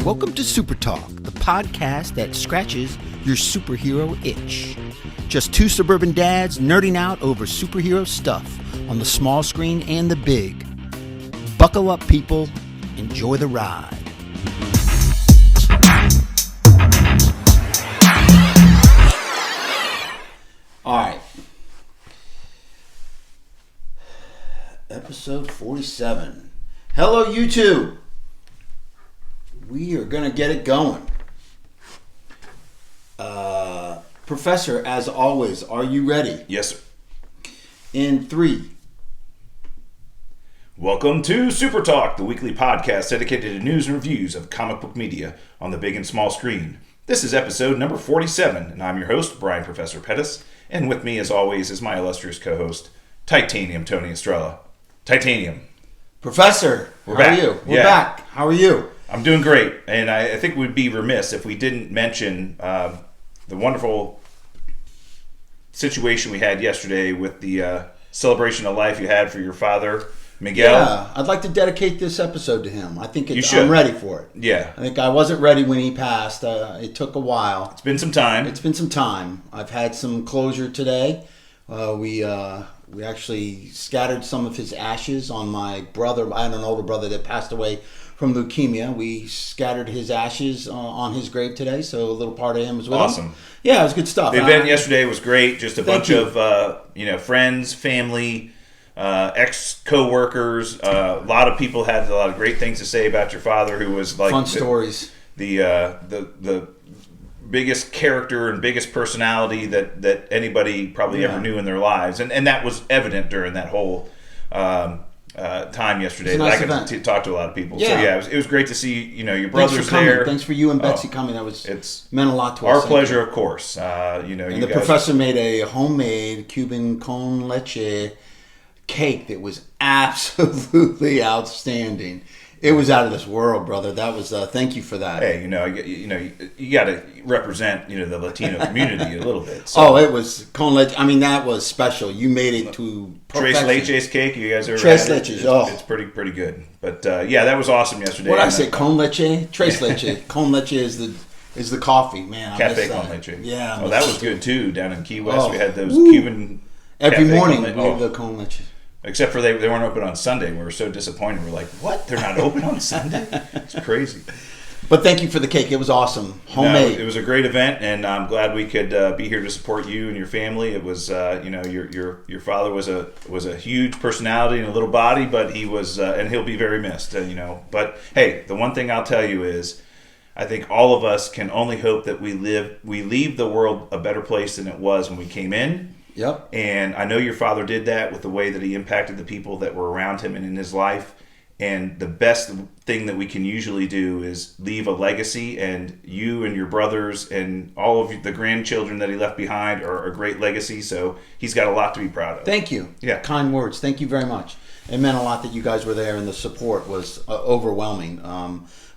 Welcome to Super Talk, the podcast that scratches your superhero itch. Just two suburban dads nerding out over superhero stuff on the small screen and the big. Buckle up, people. Enjoy the ride. All right. Episode 47. Hello, YouTube. We are going to get it going. Professor, as always, are you ready? Yes, sir. In 3. Welcome to Super Talk, the weekly podcast dedicated to news and reviews of comic book media on the big and small screen. This is episode number 47, and I'm your host, Brian Professor Pettis, and with me, as always, is my illustrious co-host, Titanium Tony Estrella. Titanium. Professor, We're how back. are you? We're back. How are you? I'm doing great, and I think we'd be remiss if we didn't mention the wonderful situation we had yesterday with the celebration of life you had for your father, Miguel. Yeah, I'd like to dedicate this episode to him. I think I'm ready for it. Yeah. I think I wasn't ready when he passed. It took a while. It's been some time. I've had some closure today. We actually scattered some of his ashes on my brother. I had an older brother that passed away from leukemia. We scattered his ashes on his grave today, so a little part of him was with Awesome. him. Yeah, it was good stuff. The event yesterday was great. Just a bunch you. of friends, family, ex-co-workers. A lot of people had a lot of great things to say about your father, who was like fun stories. The biggest character and biggest personality that anybody probably ever knew in their lives, and that was evident during that whole time yesterday. Nice I got to talk to a lot of people. Yeah. So yeah, it was great to see your brothers there. Thanks for you and Betsy coming. That was meant a lot to our us. pleasure, of course. And the professor made a homemade Cuban con leche cake that was absolutely outstanding. It was out of this world, brother. That was thank you for that. Hey, you got to represent the Latino community a little bit. So. Oh, it was con leche. I mean, that was special. You made it to Tres perfection. Leches cake. You guys ever Tres had Leches. it? It's pretty good. But that was awesome yesterday. What did I say? Con leche, Tres Leche. Con leche is the coffee, man. Cafe con leche. Yeah. Oh, that was good too. Down in Key West, we had those woo. Cuban. Every cafe morning con we have the con leche. Except for they weren't open on Sunday. We were so disappointed. We're like, what? They're not open on Sunday? It's crazy. But thank you for the cake. It was awesome. Homemade. No, it was a great event, and I'm glad we could be here to support you and your family. It was, your father was a huge personality and a little body, but he was, and he'll be very missed. But hey, the one thing I'll tell you is, I think all of us can only hope that we leave the world a better place than it was when we came in. Yep. And I know your father did that with the way that he impacted the people that were around him and in his life. And the best thing that we can usually do is leave a legacy. And you and your brothers and all of the grandchildren that he left behind are a great legacy. So he's got a lot to be proud of. Thank you. Yeah. Kind words. Thank you very much. It meant a lot that you guys were there, and the support was overwhelming.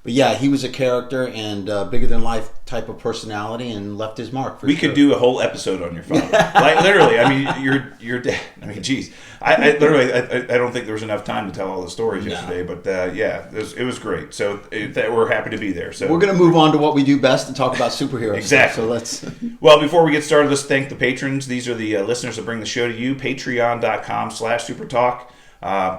But yeah, he was a character and bigger than life type of personality, and left his mark. We could do a whole episode on your father. Like literally, I mean, your dad. I mean, geez, I literally, I don't think there was enough time to tell all the stories yesterday. But it was great. So we're happy to be there. So we're gonna move on to what we do best and talk about superheroes. Exactly. So let's. Well, before we get started, let's thank the patrons. These are the listeners that bring the show to you. Patreon.com/supertalk.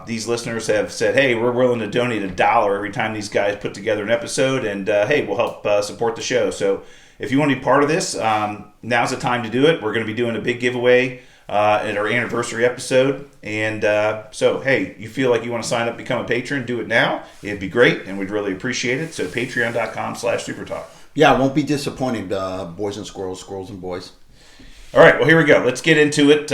These listeners have said, hey, we're willing to donate $1 every time these guys put together an episode, and hey, we'll help support the show. So if you want to be part of this, now's the time to do it. We're going to be doing a big giveaway at our anniversary episode. And so, hey, you feel like you want to sign up, become a patron, do it now. It'd be great, and we'd really appreciate it. So patreon.com/supertalk. Yeah, I won't be disappointed, boys and squirrels and boys. All right, well, here we go. Let's get into it.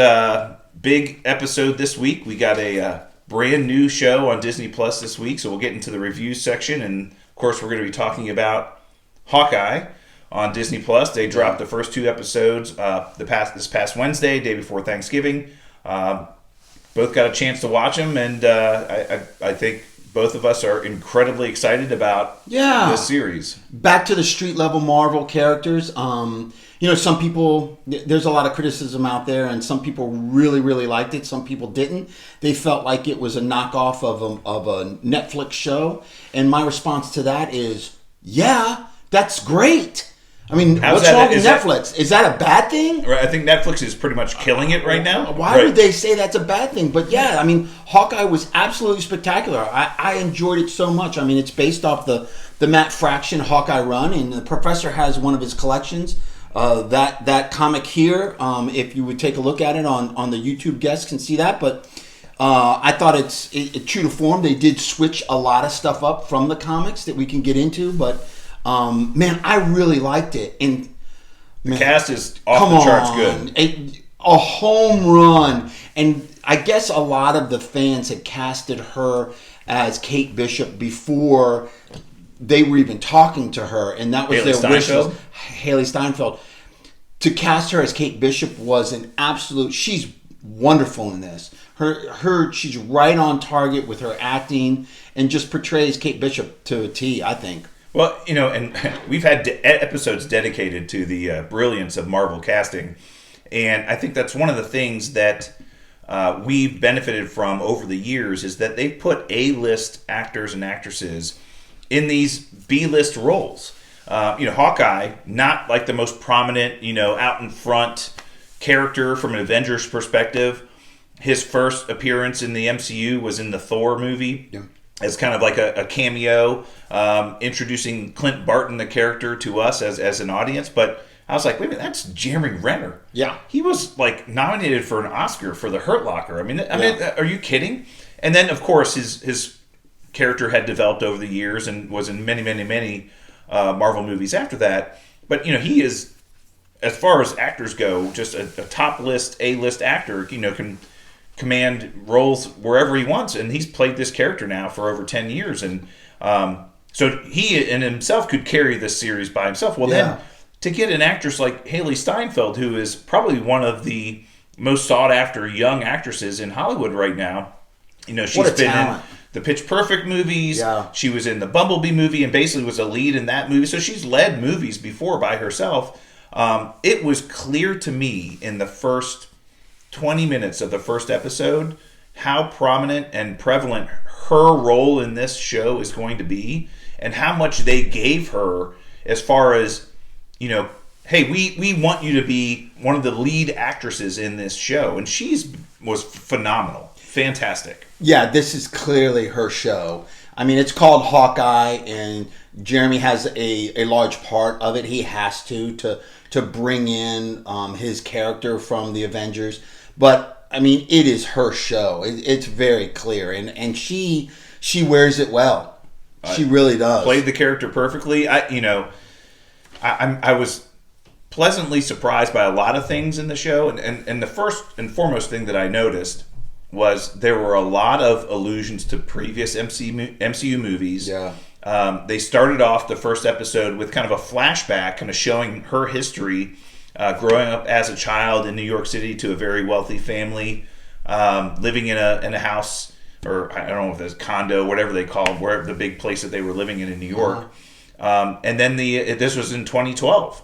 Big episode this week. We got a brand new show on Disney Plus this week, so we'll get into the reviews section. And of course, we're going to be talking about Hawkeye on Disney Plus. They dropped the first 2 episodes this past Wednesday, day before Thanksgiving. Both got a chance to watch them, and I think both of us are incredibly excited about this series. Back to the street level Marvel characters. Some people, there's a lot of criticism out there, and some people really, really liked it. Some people didn't. They felt like it was a knockoff of a Netflix show. And my response to that is, yeah, that's great. I mean, How's what's that- wrong with is that- Netflix? Is that a bad thing? Right, I think Netflix is pretty much killing it right now. Why would they say that's a bad thing? But yeah, I mean, Hawkeye was absolutely spectacular. I enjoyed it so much. I mean, it's based off the Matt Fraction Hawkeye run, and the Professor has one of his collections. That comic here, if you would take a look at it on the YouTube, guests can see that. But I thought it true to form. They did switch a lot of stuff up from the comics that we can get into, but man, I really liked it. And the cast is off the charts good. A home run. And I guess a lot of the fans had casted her as Kate Bishop before they were even talking to her, and that was their wish. Haley Steinfeld. To cast her as Kate Bishop was an absolute. She's wonderful in this. She's right on target with her acting, and just portrays Kate Bishop to a T, I think. Well, and we've had episodes dedicated to the brilliance of Marvel casting, and I think that's one of the things that we've benefited from over the years is that they've put A-list actors and actresses in these B-list roles. Hawkeye, not like the most prominent, out in front character from an Avengers perspective. His first appearance in the MCU was in the Thor movie. Yeah. As kind of like a cameo, introducing Clint Barton, the character, to us as an audience. But I was like, wait a minute, that's Jeremy Renner. Yeah. He was nominated for an Oscar for The Hurt Locker. I mean, are you kidding? And then, of course, his character had developed over the years and was in many, many, many Marvel movies after that. But, he is, as far as actors go, just a top list, A-list actor, can command roles wherever he wants, and he's played this character now for over 10 years, and so he in himself could carry this series by himself. Well, then to get an actress like Haley Steinfeld, who is probably one of the most sought after young actresses in Hollywood right now, she's been in the Pitch Perfect movies. Yeah. She was in the Bumblebee movie and basically was a lead in that movie, so she's led movies before by herself. It was clear to me in the first 20 minutes of the first episode how prominent and prevalent her role in this show is going to be, and how much they gave her as far as, hey, we want you to be one of the lead actresses in this show, and was phenomenal. Fantastic. Yeah, this is clearly her show. I mean, it's called Hawkeye, and Jeremy has a large part of it. He has to bring in his character from the Avengers. But, I mean, it is her show. It's very clear. And she wears it well. She really does. Played the character perfectly. I was pleasantly surprised by a lot of things in the show. And the first and foremost thing that I noticed was there were a lot of allusions to previous MCU movies. Yeah. They started off the first episode with kind of a flashback, kind of showing her history, growing up as a child in New York City to a very wealthy family, living in a house, or I don't know if it's a condo, whatever they call it, where the big place that they were living in New York. And then this was in 2012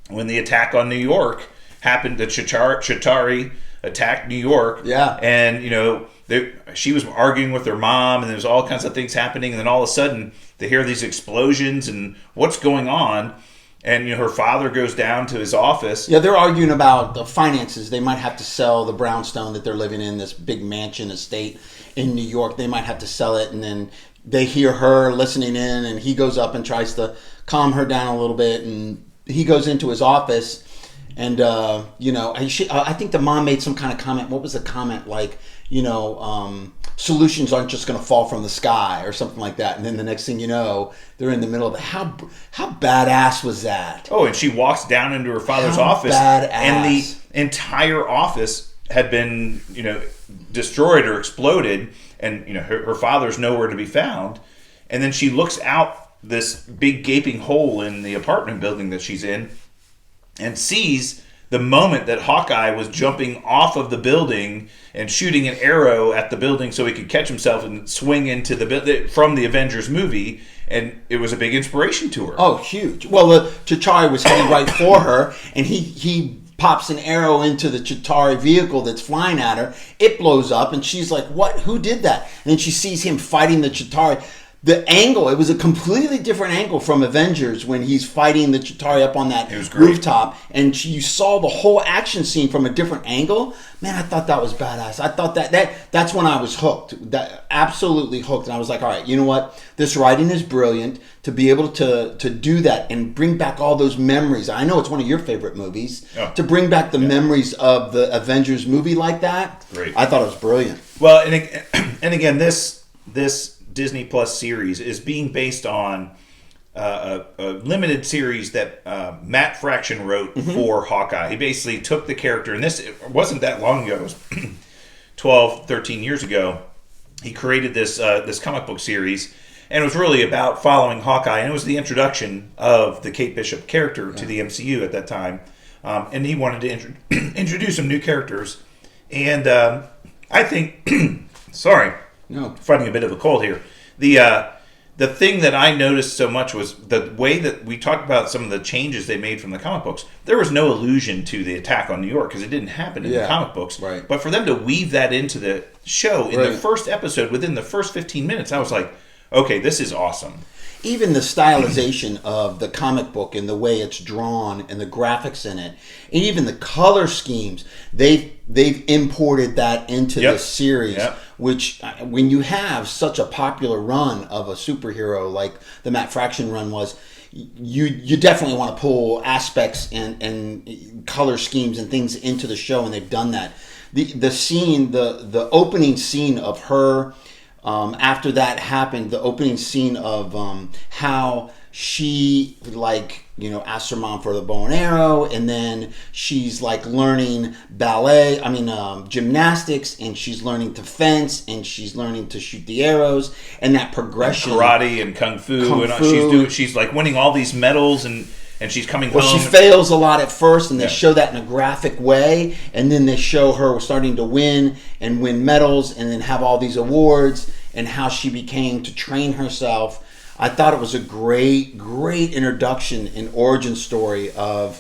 when the attack on New York happened. The Chitauri attacked New York. Yeah. And she was arguing with her mom, and there was all kinds of things happening, and then all of a sudden they hear these explosions and what's going on. And her father goes down to his office. Yeah, they're arguing about the finances. They might have to sell the brownstone that they're living in, this big mansion estate in New York. They might have to sell it, and then they hear her listening in, and he goes up and tries to calm her down a little bit, and he goes into his office, and I think the mom made some kind of comment. What was the comment? Like, solutions aren't just going to fall from the sky or something like that. And then the next thing you know, they're in the middle of it. How badass was that? Oh, and she walks down into her father's office, and the entire office had been, destroyed or exploded, and her father's nowhere to be found. And then she looks out this big gaping hole in the apartment building that she's in, and sees the moment that Hawkeye was jumping off of the building and shooting an arrow at the building so he could catch himself and swing into from the Avengers movie, and it was a big inspiration to her. Oh, huge. Well, the Chitauri was heading right for her, and he pops an arrow into the Chitauri vehicle that's flying at her. It blows up, and she's like, what? Who did that? And then she sees him fighting the Chitauri. the angle, it was a completely different angle from Avengers when he's fighting the Chitauri up on that rooftop, and you saw the whole action scene from a different angle. Man, I thought that was badass. I thought that's when I was hooked. That absolutely hooked, and I was like, all right, you know what? This writing is brilliant to be able to do that and bring back all those memories. I know it's one of your favorite movies. To bring back the memories of the Avengers movie like that. Great. I thought it was brilliant. Well, and again, this Disney Plus series is being based on a limited series that Matt Fraction wrote for Hawkeye. He basically took the character, and it wasn't that long ago, it was 12, 13 years ago. He created this comic book series, and it was really about following Hawkeye, and it was the introduction of the Kate Bishop character to the MCU at that time. And he wanted to introduce some new characters. And I think, sorry, fighting a bit of a cold here. The thing that I noticed so much was the way that we talked about some of the changes they made from the comic books. There was no allusion to the attack on New York because it didn't happen in the comic books. Right. But for them to weave that into the show in the first episode, within the first 15 minutes, I was like, okay, this is awesome. Even the stylization of the comic book and the way it's drawn and the graphics in it, and even the color schemes, they've imported that into the series. Which, when you have such a popular run of a superhero like the Matt Fraction run was, you definitely want to pull aspects and color schemes and things into the show, and they've done that. The scene, the opening scene of her. After that happened, the opening scene of how she asked her mom for the bow and arrow, and then she's learning gymnastics, and she's learning to fence, and she's learning to shoot the arrows, and that progression, and karate and kung fu. She's winning all these medals and she's coming home. Well, she fails a lot at first, and they show that in a graphic way, and then they show her starting to win medals, and then have all these awards, and how she became to train herself. I thought it was a great, great introduction and origin story of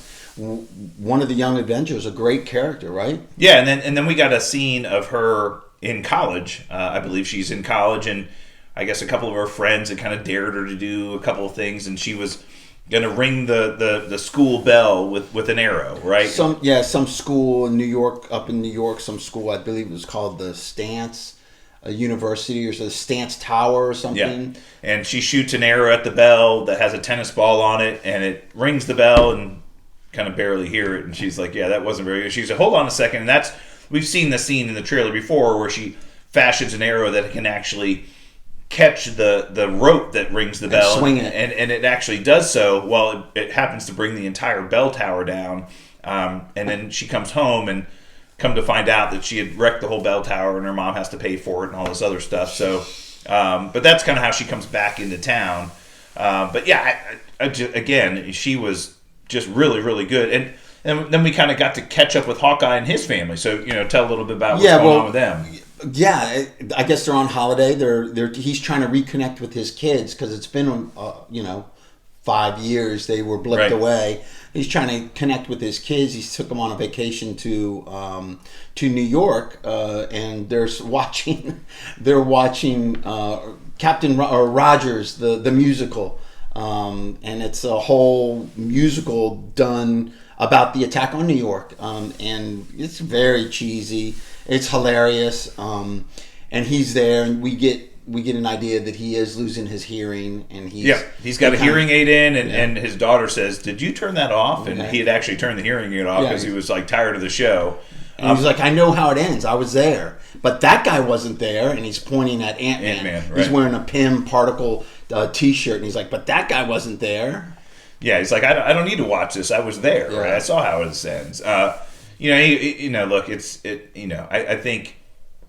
one of the young Avengers, a great character, right? Yeah, and then we got a scene of her in college. I believe she's in college, and I guess a couple of her friends had kind of dared her to do a couple of things, and she was going to ring the school bell with an arrow, right? Some school in New York, some school, I believe it was called the Stance University, or the Stance Tower or something. Yeah. And she shoots an arrow at the bell that has a tennis ball on it, and it rings the bell and kind of barely hear it. And she's like, yeah, that wasn't very good. She said, hold on a second. And we've seen the scene in the trailer before where she fashions an arrow that can actually catch the rope that rings the bell, swing it, and it actually does so. Well, it happens to bring the entire bell tower down, and then she comes home and come to find out that she had wrecked the whole bell tower, and her mom has to pay for it and all this other stuff. So, but that's kind of how she comes back into town. But yeah, again, she was just really, really good, and then we kind of got to catch up with Hawkeye and his family. So tell a little bit about what's going on with them. Yeah, I guess they're on holiday. He's trying to reconnect with his kids because it's been 5 years. They were blipped away. He's trying to connect with his kids. He took them on a vacation to New York, and they're watching Captain Rogers, the musical, and it's a whole musical done about the attack on New York, and it's very cheesy. It's hilarious, and he's there, and we get an idea that he is losing his hearing, and he's got a hearing aid in, and his daughter says, "Did you turn that off?" And he had actually turned the hearing aid off because he was tired of the show. And he's like, "I know how it ends. I was there, but that guy wasn't there." And he's pointing at Ant-Man. He's wearing a Pym Particle T-shirt, and he's like, "But that guy wasn't there." Yeah, he's like, "I don't need to watch this. I was there. Yeah. Right? I saw how it ends." Look, I think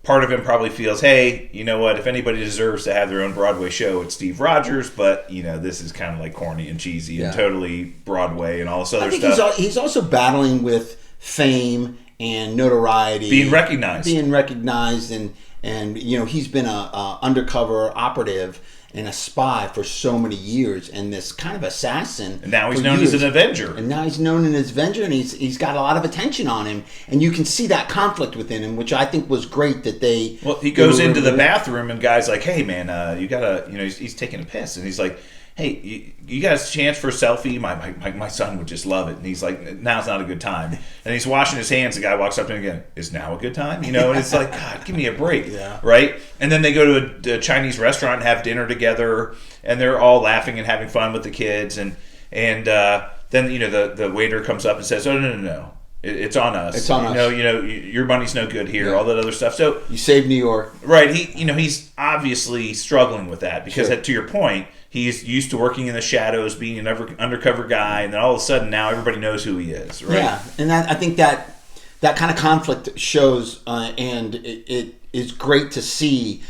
part of him probably feels, hey, you know what? If anybody deserves to have their own Broadway show, it's Steve Rogers. But this is kind of corny and cheesy and totally Broadway and all this other stuff. He's also battling with fame and notoriety, being recognized, and he's been a undercover operative. and a spy for so many years, and this kind of assassin. And now he's for known years. as an Avenger. And now he's known as an Avenger, and he's got a lot of attention on him, and you can see that conflict within him, which I think was great that they. Well, he goes into the bathroom, and guy's like, "Hey, man, you gotta," he's taking a piss, and he's like, "Hey, you got a chance for a selfie? My son would just love it." And he's like, "Now's not a good time." And he's washing his hands. The guy walks up to him again. "Is now a good time?" And it's like, God, give me a break, right? And then they go to a Chinese restaurant and have dinner together, and they're all laughing and having fun with the kids. And then the waiter comes up and says, "Oh, no. It's on us. It's on us. Your money's no good here." All that other stuff. So you saved New York, right? He's obviously struggling with that because, to your point, he's used to working in the shadows, being an undercover guy, and then all of a sudden now everybody knows who he is, right? Yeah, and I think that kind of conflict shows, and it is great to see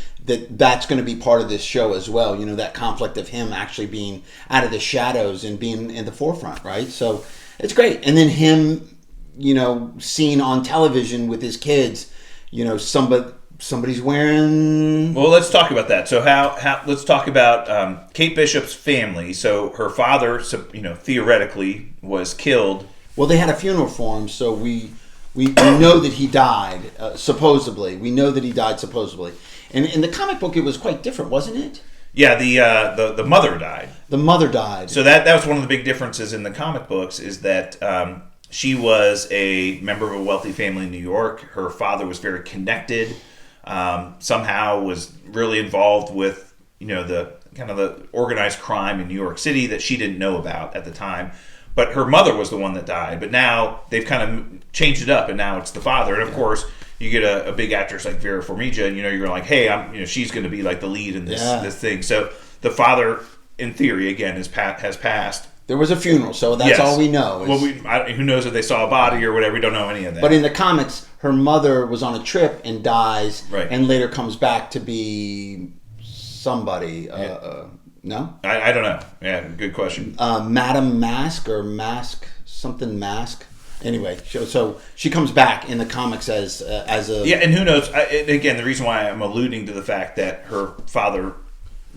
that's going to be part of this show as well. That conflict of him actually being out of the shadows and being in the forefront, right? So it's great, and then him. Seen on television with his kids, somebody's wearing. Well, let's talk about that. So let's talk about Kate Bishop's family. So her father, theoretically was killed. Well, they had a funeral for him, so we know that he died, supposedly. We know that he died supposedly. And in the comic book, it was quite different, wasn't it? Yeah, the mother died. The mother died. So that was one of the big differences in the comic books is that. She was a member of a wealthy family in New York. Her father was very connected. Somehow was really involved with the kind of the organized crime in New York City that she didn't know about at the time. But her mother was the one that died. But now they've kind of changed it up, and now it's the father. And of course, you get a big actress like Vera Farmiga, and you're like, hey, she's going to be like the lead in this thing. So the father, in theory, again, has passed. There was a funeral, so that's all we know. Well, who knows if they saw a body or whatever? We don't know any of that. But in the comics, her mother was on a trip and dies, right. And later comes back to be somebody. No? I don't know. Yeah, good question. Madam Mask or Mask, something Mask. Anyway, so she comes back in the comics as a... Yeah, and who knows? Again, the reason why I'm alluding to the fact that her father...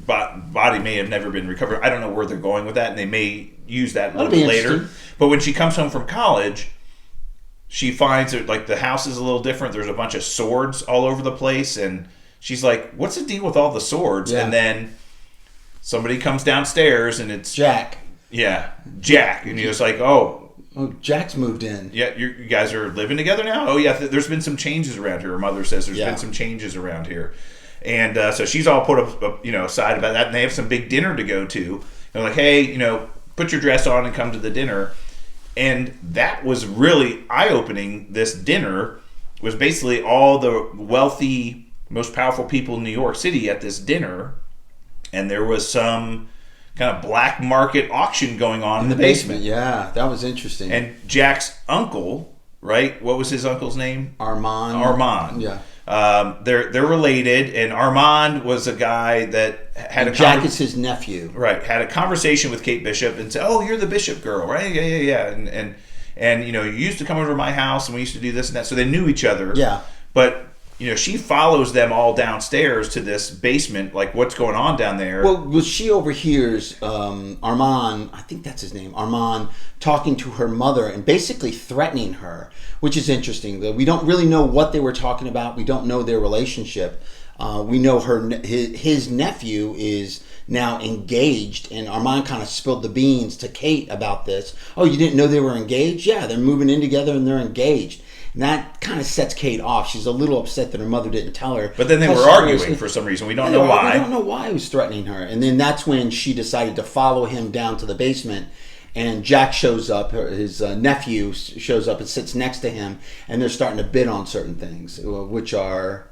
body may have never been recovered. I don't know where they're going with that, and they may use that a little bit later. But when she comes home from college, she finds that the house is a little different. There's a bunch of swords all over the place, and she's like, "What's the deal with all the swords?" Yeah. And then somebody comes downstairs, and it's Jack. Yeah, Jack, and you're just like, "Oh, Jack's moved in." Yeah, you guys are living together now. Oh yeah, there's been some changes around here. Her mother says there's been some changes around here. And so she's all put up, aside about that, and they have some big dinner to go to. They're like, "Hey, put your dress on and come to the dinner." And that was really eye-opening. This dinner was basically all the wealthy, most powerful people in New York City at this dinner, and there was some kind of black market auction going on in the basement. Yeah, that was interesting. And Jack's uncle, right? What was his uncle's name? Armand. Yeah. They're related, and Armand was a guy that had Jack is his nephew, right? Had a conversation with Kate Bishop and said, "Oh, you're the Bishop girl, right? Yeah." And you used to come over to my house, and we used to do this and that. So they knew each other. Yeah. But she follows them all downstairs to this basement, like what's going on down there. Well, she overhears Armand, I think that's his name, Armand, talking to her mother and basically threatening her, which is interesting. We don't really know what they were talking about. We don't know their relationship. We know his nephew is now engaged, and Armand kind of spilled the beans to Kate about this. Oh, you didn't know they were engaged? Yeah, they're moving in together and they're engaged. And that kind of sets Kate off. She's a little upset that her mother didn't tell her. But then they were arguing for some reason. We don't know why. We don't know why he was threatening her. And then that's when she decided to follow him down to the basement. And Jack shows up, his nephew shows up and sits next to him. And they're starting to bid on certain things, which are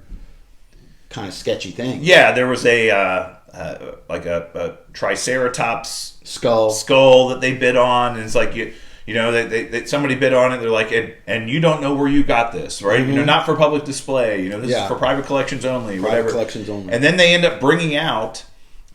kind of sketchy things. Yeah, there was a triceratops skull that they bid on. And it's like... they somebody bid on it. They're like, and you don't know where you got this, right? Mm-hmm. Not for public display. This is for private collections only. Whatever. Collections only. And then they end up bringing out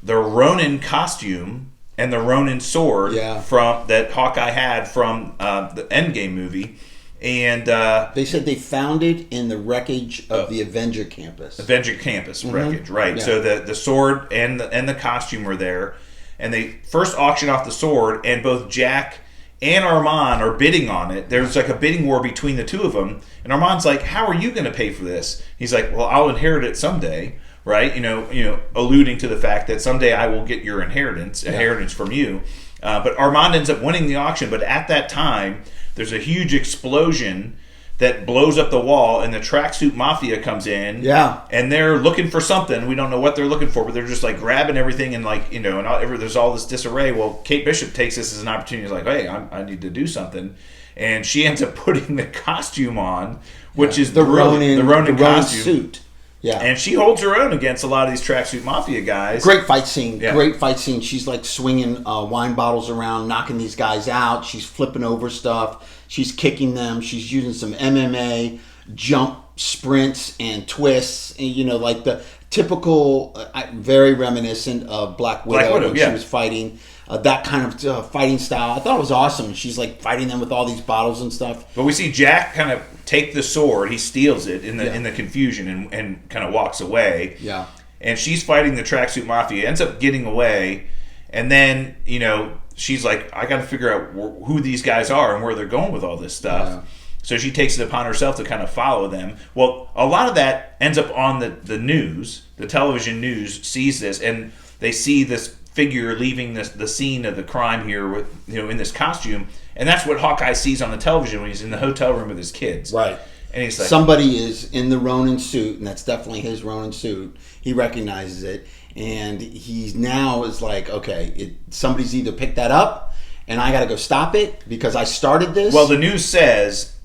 the Ronin costume and the Ronin sword from that Hawkeye had from the Endgame movie, And they said they found it in the wreckage of the Avenger campus. Avenger campus wreckage, right? Yeah. So the sword and the costume were there, and they first auction off the sword, and both Jack and Armand are bidding on it. There's like a bidding war between the two of them, and Armand's like, "How are you going to pay for this?" He's like, "Well, I'll inherit it someday." Right? You know, alluding to the fact that someday I will get your inheritance from you. But Armand ends up winning the auction. But at that time, there's a huge explosion that blows up the wall, and the tracksuit mafia comes in. Yeah. And they're looking for something. We don't know what they're looking for, but they're just like grabbing everything and like, and there's all this disarray. Well, Kate Bishop takes this as an opportunity. She's like, hey, I need to do something. And she ends up putting the costume on, which is the Ronin costume. Suit. Yeah. And she holds her own against a lot of these tracksuit mafia guys. Great fight scene. Yeah. Great fight scene. She's like swinging wine bottles around, knocking these guys out. She's flipping over stuff. She's kicking them. She's using some MMA, jump sprints and twists. And, like the typical, very reminiscent of Black Widow when she was fighting. That kind of fighting style. I thought it was awesome. She's like fighting them with all these bottles and stuff. But we see Jack kind of take the sword. He steals it in the confusion and kind of walks away. Yeah. And she's fighting the tracksuit mafia. Ends up getting away. And then, she's like, I got to figure out who these guys are and where they're going with all this stuff. Yeah. So she takes it upon herself to kind of follow them. Well, a lot of that ends up on the news. The television news sees this, and they see this figure leaving the scene of the crime here with in this costume, and that's what Hawkeye sees on the television when he's in the hotel room with his kids. Right. And he's like, somebody is in the Ronin suit, and that's definitely his Ronin suit. He recognizes it, and he now is like, okay, somebody's either picked that up, and I got to go stop it because I started this. Well, the news says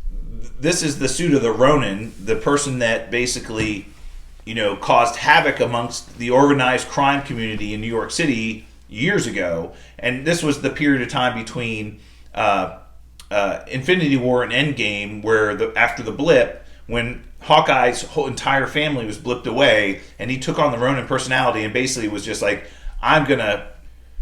this is the suit of the Ronin, the person that basically caused havoc amongst the organized crime community in New York City years ago. And this was the period of time between Infinity War and Endgame, where after the blip, when Hawkeye's whole entire family was blipped away, and he took on the Ronin personality and basically was just like, I'm going to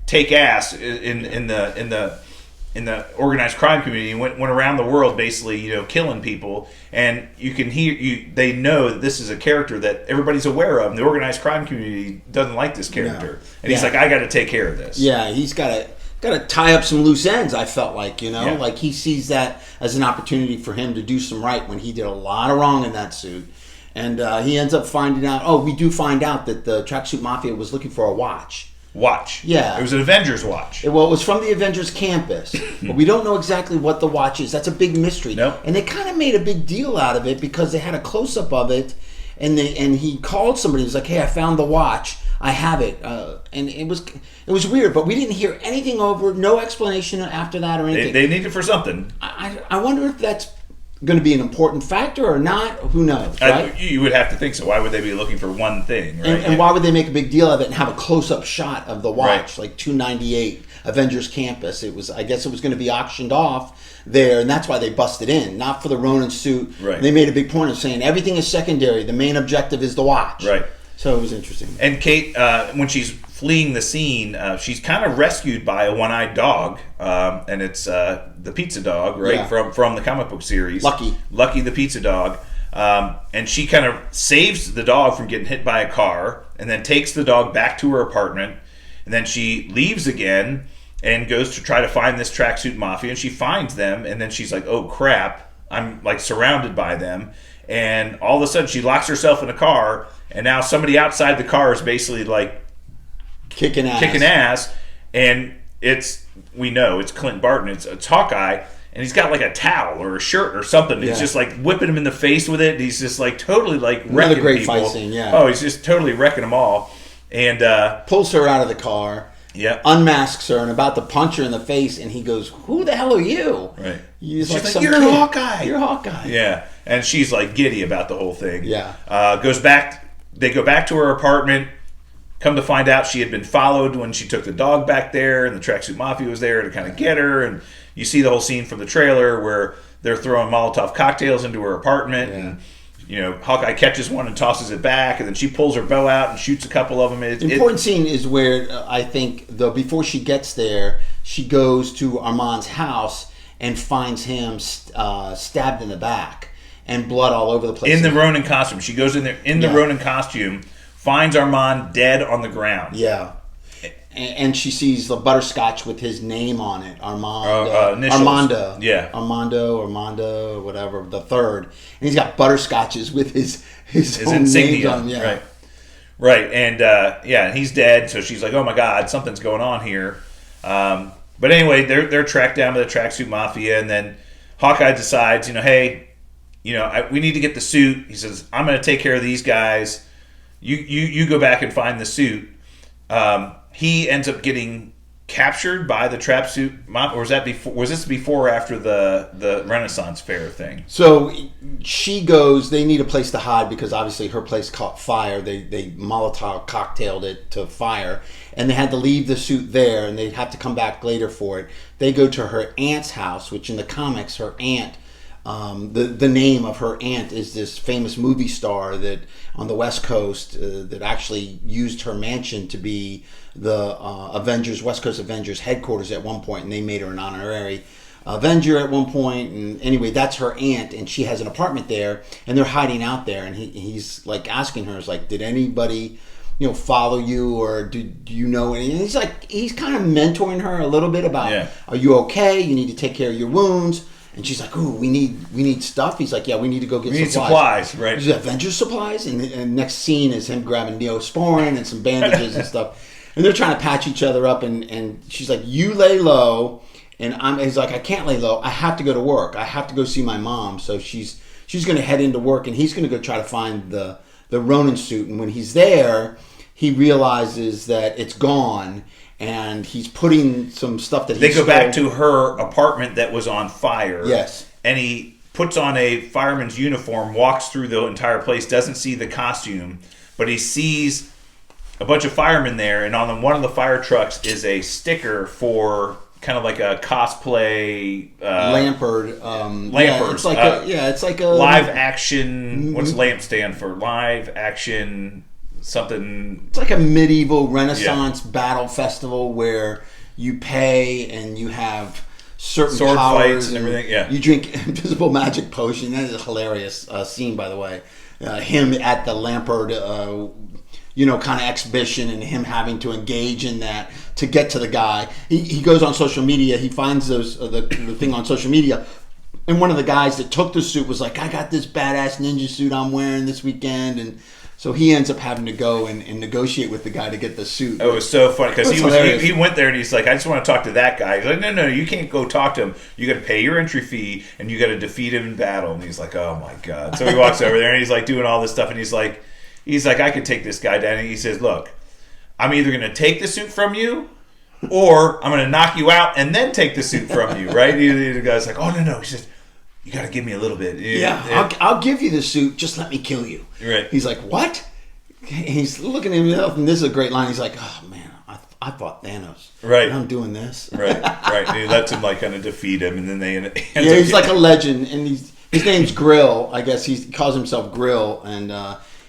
take ass in the organized crime community, and went around the world basically, killing people. And you can hear they know that this is a character that everybody's aware of, and the organized crime community doesn't like this character. No. And he's like, I got to take care of this. Yeah, he's got to tie up some loose ends. I felt like, like he sees that as an opportunity for him to do some right when he did a lot of wrong in that suit. And he ends up finding out. Oh, we do find out that the tracksuit mafia was looking for a watch. Yeah. It was an Avengers watch. Well, it was from the Avengers campus. But we don't know exactly what the watch is. That's a big mystery. Nope. And they kind of made a big deal out of it because they had a close-up of it, and he called somebody. He was like, hey, I found the watch. I have it. And it was weird, but we didn't hear anything over, no explanation after that or anything. They need it for something. I wonder if that's going to be an important factor or not. Who knows, right? You would have to think so. Why would they be looking for one thing, right? And why would they make a big deal of it and have a close-up shot of the watch, like 298 Avengers Campus? I guess it was going to be auctioned off there, and that's why they busted in, not for the Ronin suit. Right. They made a big point of saying everything is secondary. The main objective is the watch. Right. So it was interesting. And Kate, when she's fleeing the scene, she's kind of rescued by a one-eyed dog, and it's the pizza dog, right, from the comic book series. Lucky the pizza dog. And she kind of saves the dog from getting hit by a car, and then takes the dog back to her apartment, and then she leaves again and goes to try to find this tracksuit mafia, and she finds them, and then she's like, oh crap, I'm like surrounded by them. And all of a sudden she locks herself in a car, and now somebody outside the car is basically like kicking ass, and we know it's Clint Barton, it's Hawkeye, and he's got like a towel or a shirt or something. He's just like whipping him in the face with it, and he's just like totally like wrecking another great people. Fight scene, Oh, he's just totally wrecking them all, and pulls her out of the car. Yeah, unmasks her and about to punch her in the face, and he goes, "Who the hell are you?" Right. She's like, "You're Hawkeye. You're Hawkeye." Yeah, and she's like giddy about the whole thing. Yeah. They go back to her apartment. Come to find out, she had been followed when she took the dog back there, and the tracksuit mafia was there to kind of get her. And you see the whole scene from the trailer where they're throwing Molotov cocktails into her apartment, and Hawkeye catches one and tosses it back, and then she pulls her bow out and shoots a couple of them. The important scene is where I think, though, before she gets there, she goes to Armand's house, and finds him stabbed in the back and blood all over the place. In the Ronin costume. She goes in there in the Ronin costume, finds Armand dead on the ground. Yeah. And she sees the butterscotch with his name on it, Initials. Armando. Yeah. Armando, whatever, the third. And he's got butterscotches with his own insignia. names on. Yeah. Right. And he's dead. So she's like, "Oh my God, something's going on here." But anyway, they're tracked down by the tracksuit mafia, and then Hawkeye decides, hey, we need to get the suit. He says, "I'm going to take care of these guys. You go back and find the suit." He ends up getting captured by the tracksuit mafia, or was that before? Was this before or after the Renaissance Fair thing? So she goes. They need a place to hide because obviously her place caught fire. They Molotov cocktailed it to fire, and they had to leave the suit there, and they'd have to come back later for it. They go to her aunt's house, which in the comics, her aunt. The name of her aunt is this famous movie star that on the West Coast that actually used her mansion to be the West Coast Avengers headquarters at one point, and they made her an honorary Avenger at one point. And anyway, that's her aunt, and she has an apartment there, and they're hiding out there. And he's like asking her, "Is like, did anybody follow you, or do you know any?" And he's kind of mentoring her a little bit about, "Are you okay? You need to take care of your wounds." And she's like, "Ooh, we need stuff." He's like, "Yeah, we need to go get supplies." We need supplies, right? He's Avengers supplies, and next scene is him grabbing Neosporin and some bandages and stuff, and they're trying to patch each other up. And she's like, "You lay low," and he's like, "I can't lay low. I have to go to work. I have to go see my mom." So she's going to head into work, and he's going to go try to find the Ronin suit. And when he's there, he realizes that it's gone. And he's putting some stuff that they go back to her apartment that was on fire. Yes. And he puts on a fireman's uniform, walks through the entire place, doesn't see the costume, but he sees a bunch of firemen there, and on one of the fire trucks is a sticker for kind of like a cosplay Lampard. Lampard. It's like a live action. What's LAMP stand for? Live action. Something. It's like a medieval Renaissance battle festival where you pay and you have certain sword powers fights and everything. Yeah, you drink invisible magic potion. That is a hilarious scene, by the way. Him at the Lampard, kind of exhibition, and him having to engage in that to get to the guy. He goes on social media. He finds those the thing on social media. And one of the guys that took the suit was like, "I got this badass ninja suit I'm wearing this weekend," and so he ends up having to go and negotiate with the guy to get the suit. Oh, it was so funny because he went there and he's like, "I just want to talk to that guy." He's like, No, you can't go talk to him. You got to pay your entry fee and you got to defeat him in battle." And he's like, "Oh my God!" So he walks over there and he's like doing all this stuff, and he's like, "I could take this guy down." And he says, "Look, I'm either going to take the suit from you, or I'm going to knock you out and then take the suit from you." Right? The guy's like, "Oh no!" He says, "You got to give me a little bit." I'll give you the suit. Just let me kill you. Right. He's like, "What?" He's looking at himself, and this is a great line. He's like, "Oh man, I fought Thanos. Right. I'm doing this." Right. And he lets him kind of defeat him, and then they he's like a legend, and his name's Grill. I guess he calls himself Grill, and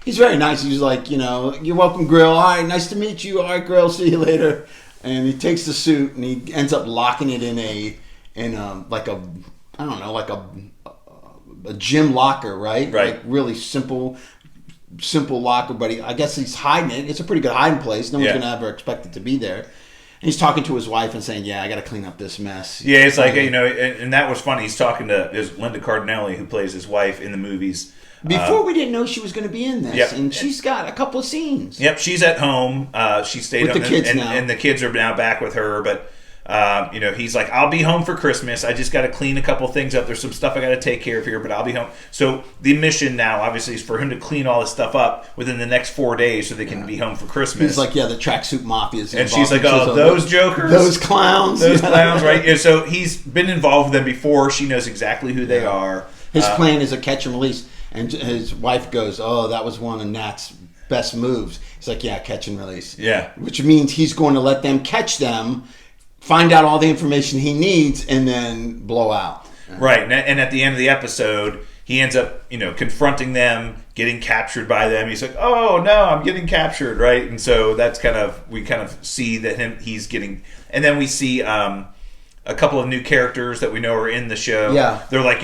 he's very nice. He's like, "You're welcome, Grill. All right, nice to meet you. All right, Grill, see you later." And he takes the suit, and he ends up locking it in a gym locker, right? Like really simple locker, but I guess he's hiding it. It's a pretty good hiding place. No one's going to ever expect it to be there. And he's talking to his wife and saying, "Yeah, I got to clean up this mess." Yeah, it's like, and that was funny. He's talking to Linda Cardinelli, who plays his wife in the movies. Before we didn't know she was going to be in this, and she's got a couple of scenes. Yep, she's at home. She stayed with the kids now, and the kids are now back with her. But he's like, "I'll be home for Christmas. I just got to clean a couple things up. There's some stuff I got to take care of here, but I'll be home." So the mission now, obviously, is for him to clean all this stuff up within the next 4 days, so they can be home for Christmas. He's like, "Yeah, the tracksuit mafia is involved." And she's like, "Oh, those jokers, those clowns, right?" And so he's been involved with them before. She knows exactly who they are. His plan is a catch and release, and his wife goes, "Oh, that was one of Nat's best moves." He's like, "Yeah, catch and release." Yeah, which means he's going to let them catch them, find out all the information he needs, and then blow out. Right, and at the end of the episode, he ends up, confronting them, getting captured by them. He's like, "Oh no, I'm getting captured," right? And so that's we kind of see that he's getting, and then we see a couple of new characters that we know are in the show. Yeah. They're like,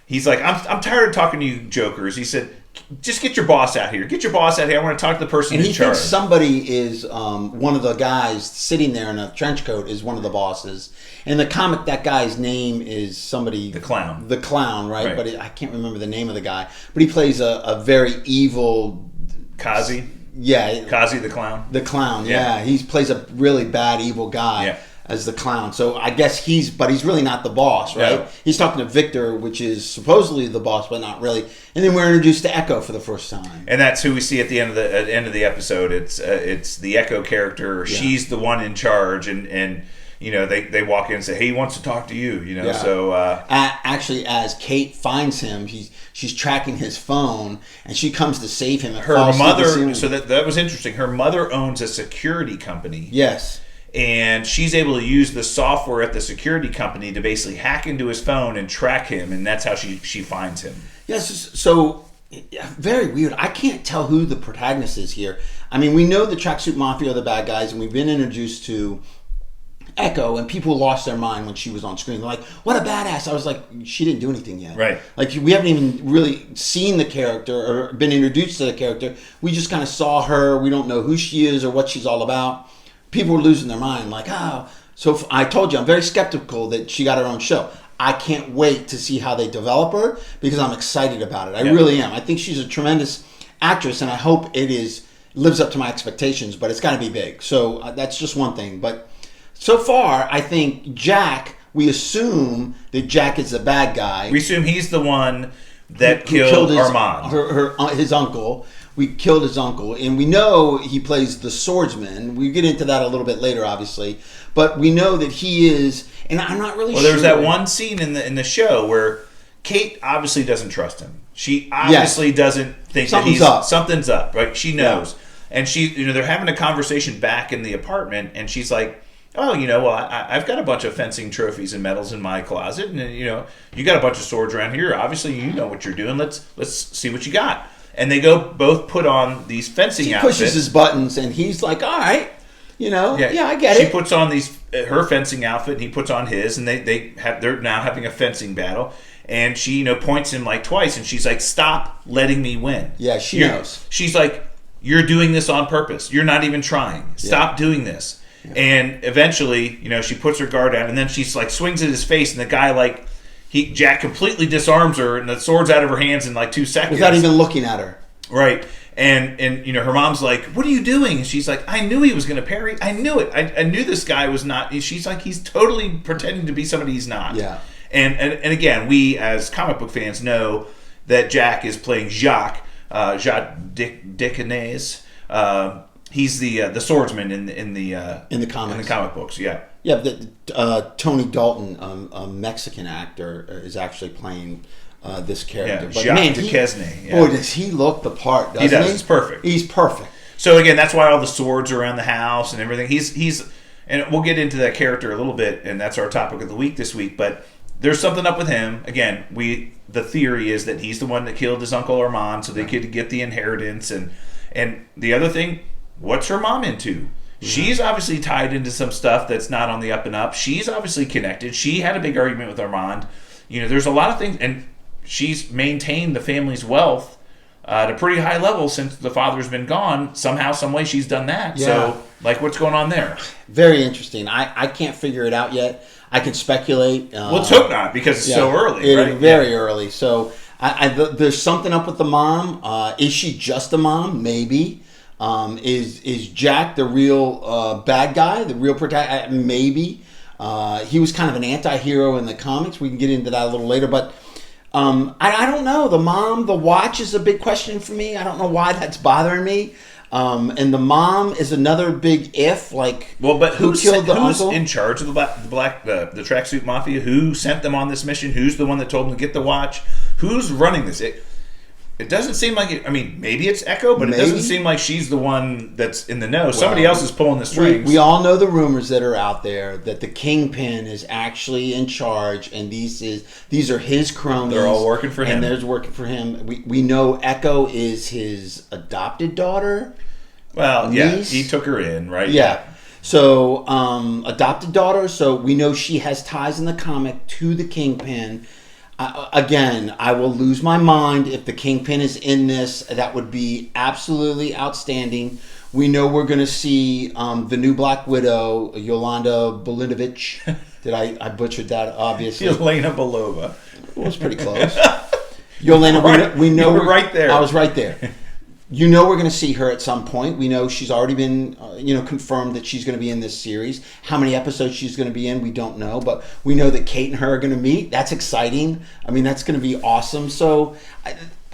he's like, I'm tired of talking to you jokers. He said, just get your boss out here. Get your boss out here. I want to talk to the person and in he charge. thinks somebody is one of the guys sitting there in a trench coat is one of the bosses. In the comic, that guy's name is somebody... The Clown. The Clown, right? But I can't remember the name of the guy. But he plays a very evil... Kazi? Yeah. Kazi the Clown? The Clown, yeah. He plays a really bad, evil guy as the Clown. So I guess he's really not the boss, right? No. He's talking to Victor, which is supposedly the boss, but not really. And then we're introduced to Echo for the first time. And that's who we see at the end of the episode. It's the Echo character. Yeah. She's the one in charge, and they walk in and say, "Hey, he wants to talk to you." So actually, as Kate finds him, she's tracking his phone, and she comes to save him. Her mother. So that was interesting. Her mother owns a security company. Yes. And she's able to use the software at the security company to basically hack into his phone and track him, and that's how she finds him. Yes, so very weird. I can't tell who the protagonist is here. I mean, we know the Tracksuit Mafia are the bad guys, and we've been introduced to Echo, and people lost their mind when she was on screen. They're like, what a badass. I was like, she didn't do anything yet. Right. Like, we haven't even really seen the character or been introduced to the character. We just kind of saw her. We don't know who she is or what she's all about. People were losing their mind, like, oh. So I told you, I'm very skeptical that she got her own show. I can't wait to see how they develop her because I'm excited about it. I really am. I think she's a tremendous actress, and I hope it lives up to my expectations, but it's got to be big. So that's just one thing. But so far, I think Jack, we assume that Jack is the bad guy. We assume he's the one that killed Armand. His uncle. We killed his uncle, and we know he plays the swordsman. We get into that a little bit later, obviously, but we know that he is. And I'm not really sure. Well, there's that one scene in the show where Kate obviously doesn't trust him. She obviously doesn't think something's up. Right? She knows, and they're having a conversation back in the apartment, and she's like, "Oh, I've got a bunch of fencing trophies and medals in my closet, and you got a bunch of swords around here. Obviously, you know what you're doing. Let's see what you got." And they both put on these fencing outfits. She pushes his buttons, and he's like, all right, I get it. She puts on her fencing outfit, and he puts on his, and they're now having a fencing battle. And she, points him like twice, and she's like, stop letting me win. Yeah, she knows. She's like, you're doing this on purpose. You're not even trying. Stop doing this. Yeah. And eventually, she puts her guard down, and then she's like swings at his face, and the guy Jack completely disarms her, and the sword's out of her hands in like 2 seconds. Without even looking at her. Right. And her mom's like, what are you doing? And she's like, I knew he was going to parry. I knew it. I knew this guy was not. She's like, he's totally pretending to be somebody he's not. Yeah. And again, we as comic book fans know that Jack is playing Jacques Decanese. He's the swordsman in the comics. In the comic books, yeah. Yeah, Tony Dalton, a Mexican actor, is actually playing this character. Yeah, but Jacques Duquesne. Boy, does he look the part, doesn't he? He does. He's perfect. He's perfect. So again, that's why all the swords are around the house and everything. He's and we'll get into that character a little bit, and that's our topic of the week this week. But there's something up with him. Again, the theory is that he's the one that killed his uncle Armand, so they could get the inheritance. And the other thing, what's her mom into? She's obviously tied into some stuff that's not on the up and up. She's obviously connected. She had a big argument with Armand. There's a lot of things, and she's maintained the family's wealth at a pretty high level since the father's been gone. Somehow, some way, she's done that. Yeah. So, what's going on there? Very interesting. I can't figure it out yet. I can speculate. Let's hope not, because it's so early, right? Very early. So, there's something up with the mom. Is she just a mom? Maybe. Is Jack the real bad guy, the real protagonist? Maybe. He was kind of an anti-hero in the comics. We can get into that a little later, but I don't know. The watch is a big question for me. I don't know why that's bothering me. And the mom is another big if. But who killed the who's uncle? In charge of the Tracksuit Mafia? Who sent them on this mission? Who's the one that told them to get the watch? Who's running this? It doesn't seem like it. I mean, maybe it's Echo, but it doesn't seem like she's the one that's in the know. Somebody else is pulling the strings. We all know the rumors that are out there that the Kingpin is actually in charge, and these are his cronies. They're all working for him. And they're working for him. We know Echo is his adopted daughter. Well, niece. He took her in, right? Yeah. So, adopted daughter. So we know she has ties in the comic to the Kingpin. Again, I will lose my mind if the Kingpin is in this. That would be absolutely outstanding. We know we're going to see the new Black Widow, Yolanda Bolinovich. Did I butchered that? Obviously, Yelena Belova. It was pretty close. Yolanda, we know you were right there. I was right there. You know we're going to see her at some point. We know she's already been, confirmed that she's going to be in this series. How many episodes she's going to be in, we don't know. But we know that Kate and her are going to meet. That's exciting. I mean, that's going to be awesome. So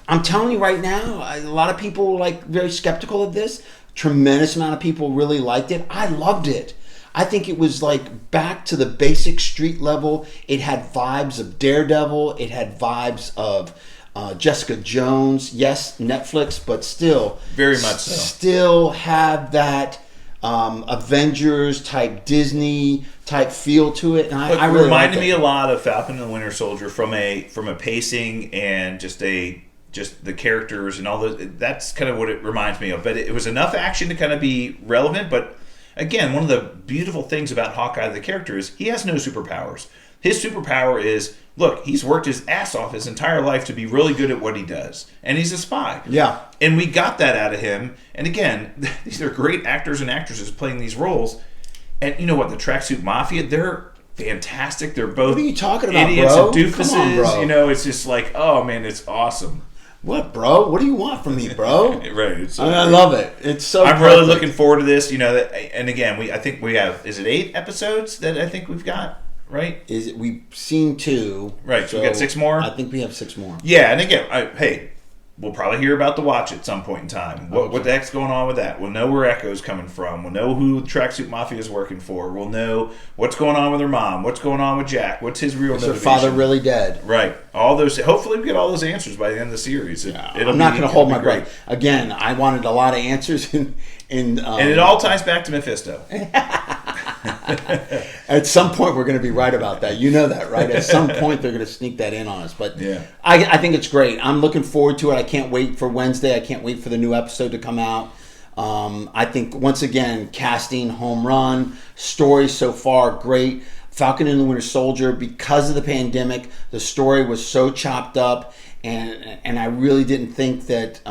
I'm telling you right now, a lot of people were very skeptical of this. Tremendous amount of people really liked it. I loved it. I think it was back to the basic street level. It had vibes of Daredevil. It had vibes of Jessica Jones. Yes, Netflix, but still. Very much so. Still have that Avengers type Disney type feel to it. And I really reminded liked me a lot of Falcon and the Winter Soldier from a pacing and just the characters and all that's kind of what it reminds me of. But it was enough action to kind of be relevant, but again, one of the beautiful things about Hawkeye, the character, is he has no superpowers. His superpower is, look, he's worked his ass off his entire life to be really good at what he does. And he's a spy. Yeah. And we got that out of him. And again, these are great actors and actresses playing these roles. And you know what? The Tracksuit Mafia, they're fantastic. They're both What are you talking about, idiots bro? and doofuses. Come on, bro. It's just oh, man, it's awesome. What, bro? What do you want from me, bro? Right. I love it. It's so I'm perfect. really looking forward to this. And again, I think we have, is it 8 episodes that I think we've got, right? We've seen 2. Right, so we got 6 more? I think we have 6 more. Yeah, and again, we'll probably hear about the Watch at some point in time. What the heck's going on with that? We'll know where Echo's coming from. We'll know who the Tracksuit Mafia is working for. We'll know what's going on with her mom. What's going on with Jack? What's his real motivation? Is her father really dead? Right. All those. Hopefully, we get all those answers by the end of the series. I'm not going to hold my breath. Again, I wanted a lot of answers, and it all ties back to Mephisto. At some point, we're going to be right about that. You know that, right? At some point, they're going to sneak that in on us. But yeah. I think it's great. I'm looking forward to it. I can't wait for Wednesday. I can't wait for the new episode to come out. I think, once again, casting, home run, story so far, great. Falcon and the Winter Soldier, because of the pandemic, the story was so chopped up, and I really didn't think that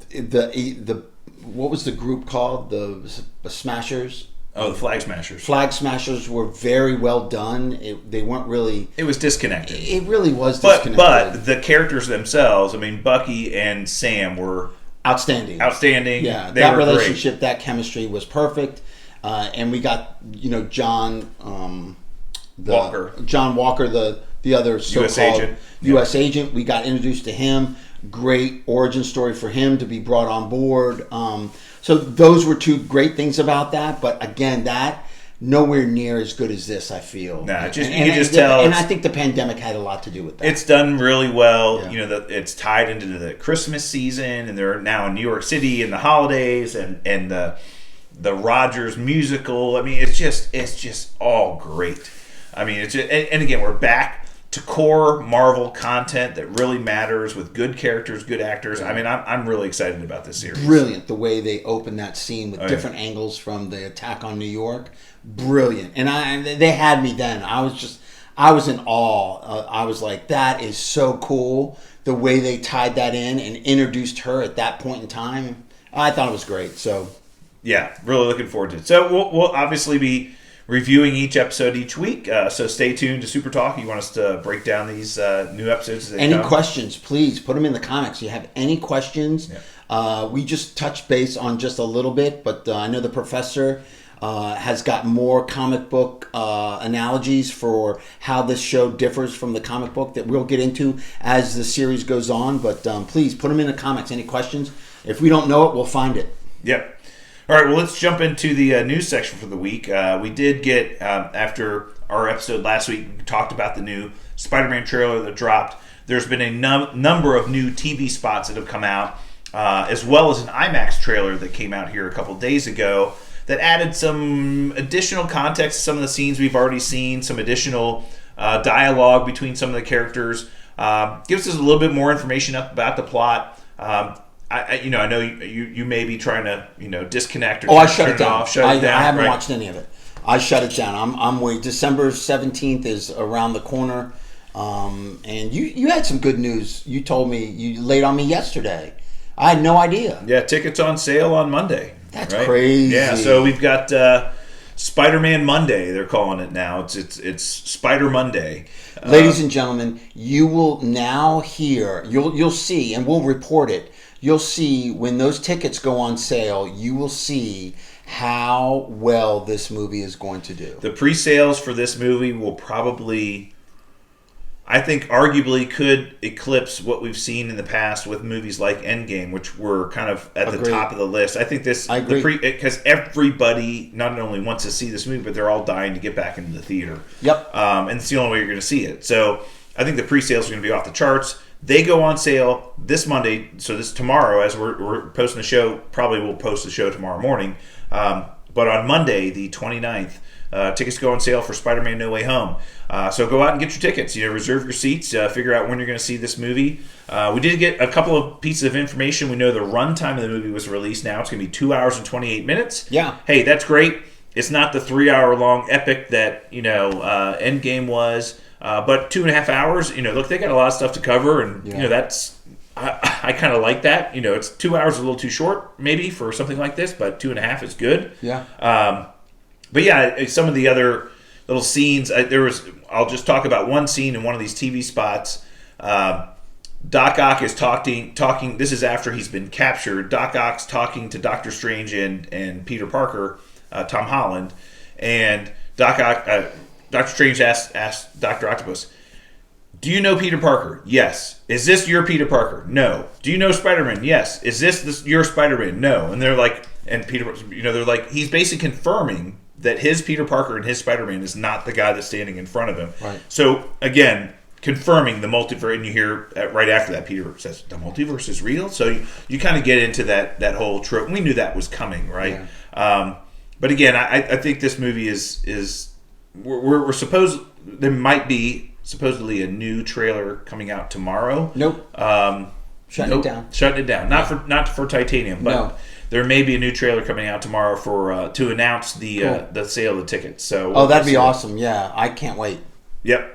the what was the group called? The Smashers? Oh, the Flag Smashers. Flag Smashers were very well done. They weren't really... It was disconnected. It really was disconnected. But the characters themselves, Bucky and Sam were... Outstanding. Yeah, that relationship, great. That chemistry was perfect. And we got, John... Walker. John Walker, the other so-called U.S. agent. We got introduced to him. Great origin story for him to be brought on board. So those were 2 great things about that. But again, that nowhere near as good as this, I feel. Nah, you can just tell. And I think the pandemic had a lot to do with that. It's done really well. Yeah. It's tied into the Christmas season, and they're now in New York City and the holidays, and the Rogers musical. It's just all great. It's just, and again, we're back to core Marvel content that really matters with good characters, good actors. I'm really excited about this series. Brilliant the way they opened that scene with different angles from the attack on New York. Brilliant. And they had me then. I was in awe. I was like, that is so cool. The way they tied that in and introduced her at that point in time. I thought it was great. So yeah, really looking forward to it. So we'll obviously be reviewing each episode each week. So stay tuned to Super Talk. You want us to break down these new episodes as they come? Questions, please put them in the comments. You have any questions? Yeah. We just touched base on just a little bit, but I know the professor has got more comic book analogies for how this show differs from the comic book that we'll get into as the series goes on. But please put them in the comments. Any questions? If we don't know it, we'll find it. Yep. All right, well, let's jump into the news section for the week. We did get, after our episode last week, we talked about the new Spider-Man trailer that dropped. There's been a number of new TV spots that have come out, as well as an IMAX trailer that came out here a couple days ago that added some additional context to some of the scenes we've already seen, some additional dialogue between some of the characters, gives us a little bit more information about the plot. I know you may be trying to disconnect or I shut it down. off, shut it down. I haven't right? watched any of it. I shut it down. I'm waiting. December 17th is around the corner. And you had some good news. You told me, you laid on me yesterday. I had no idea. Yeah, tickets on sale on Monday. That's crazy. Yeah, so we've got Spider-Man Monday. They're calling it now. It's Spider Monday. Ladies and gentlemen, you will now hear. You'll see, and we'll report it. You'll see when those tickets go on sale. You will see how well this movie is going to do. The pre-sales for this movie will probably, I think, arguably could eclipse what we've seen in the past with movies like Endgame, which were kind of at the top of the list. I think this, because everybody not only wants to see this movie, but they're all dying to get back into the theater. Yep. And it's the only way you're going to see it. So I think the pre-sales are going to be off the charts. They go on sale this Monday, so this tomorrow, as we're posting the show. Probably we'll post the show tomorrow morning. But on Monday, the 29th, tickets go on sale for Spider-Man No Way Home. So go out and get your tickets. Reserve your seats. Figure out when you're going to see this movie. We did get a couple of pieces of information. We know the runtime of the movie was released now. It's going to be 2 hours and 28 minutes. Yeah. Hey, that's great. It's not the 3-hour-long epic that Endgame was, but 2.5 hours. Look, they got a lot of stuff to cover, and that's. I kind of like that. It's 2 hours is a little too short, maybe, for something like this, but 2.5 is good. Yeah. But yeah, some of the other little scenes. I'll just talk about one scene in one of these TV spots. Doc Ock is talking. This is after he's been captured. Doc Ock's talking to Doctor Strange and Peter Parker, Tom Holland, and Doctor Strange asks Dr. Octopus, "Do you know Peter Parker?" "Yes." "Is this your Peter Parker?" "No." "Do you know Spider-Man?" "Yes." "Is this your Spider-Man?" "No." And they're like, and Peter, they're like, he's basically confirming that his Peter Parker and his Spider-Man is not the guy that's standing in front of him. Right. So again, confirming the multiverse, and you hear right after that, Peter says, "The multiverse is real." So you kind of get into that whole trope. We knew that was coming, right? Yeah. But again, I think this movie is we're supposed, there might be supposedly a new trailer coming out tomorrow. Nope. Shutting it down. Not for Titanium, but there may be a new trailer coming out tomorrow for to announce the sale of the tickets. So that'd be awesome. Yeah, I can't wait. Yep.